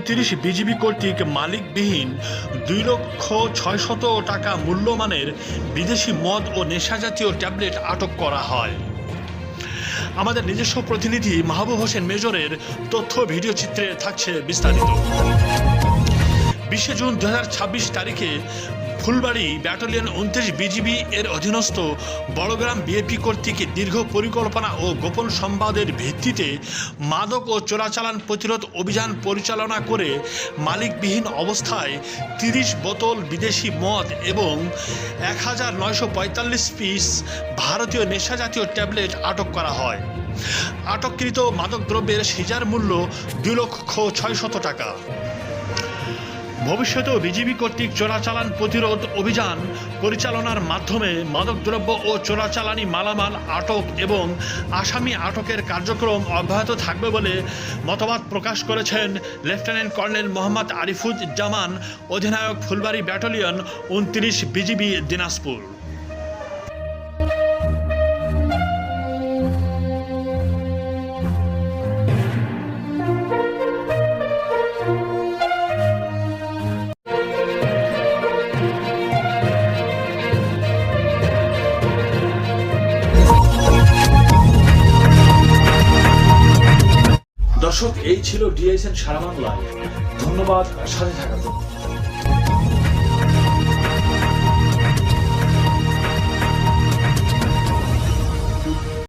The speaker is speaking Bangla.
29 বিজিবি কর্তৃক মালিকবিহীন 2,06,000 টাকা মূল্যমানের বিদেশি মদ ও নেশাজাতীয় ট্যাবলেট আটক করা হয়। আমাদের নিজস্ব প্রতিনিধি মাহবুব হোসেন মেজরের তথ্য ভিডিও চিত্রে থাকছে বিস্তারিত। 20 জুন 2026 তারিখে ফুলবাড়ী ব্যাটালিয়ন 29 বিজিবি এর অধীনস্থ বড়গ্রাম বিএপি কর্তৃক দীর্ঘ পরিকল্পনা ও গোপন সংবাদের ভিত্তিতে মাদক ও চোরাচালান প্রতিরোধ অভিযান পরিচালনা করে মালিকবিহীন অবস্থায় 30 বোতল বিদেশি মদ এবং 1945 পিস ভারতীয় নেশাজাতীয় ট্যাবলেট আটক করা হয়। আটককৃত মাদকদ্রব্যের সিজার মূল্য 2,06,000 টাকা। ভবিষ্যতেও বিজিবি কর্তৃক চোরাচালান প্রতিরোধ অভিযান পরিচালনার মাধ্যমে মাদকদ্রব্য ও চোরাচালানি মালামাল আটক এবং আসামি আটকের কার্যক্রম অব্যাহত থাকবে বলে মতবাদ প্রকাশ করেছেন লেফটেন্যান্ট কর্নেল মোহাম্মদ আরিফুজ্জামান, অধিনায়ক ফুলবাড়ী ব্যাটালিয়ন 29 বিজিবি দিনাজপুর। দর্শক, এই ছিল ডিএসএন সারা বাংলায়। ধন্যবাদ সাথে থাকার জন্য।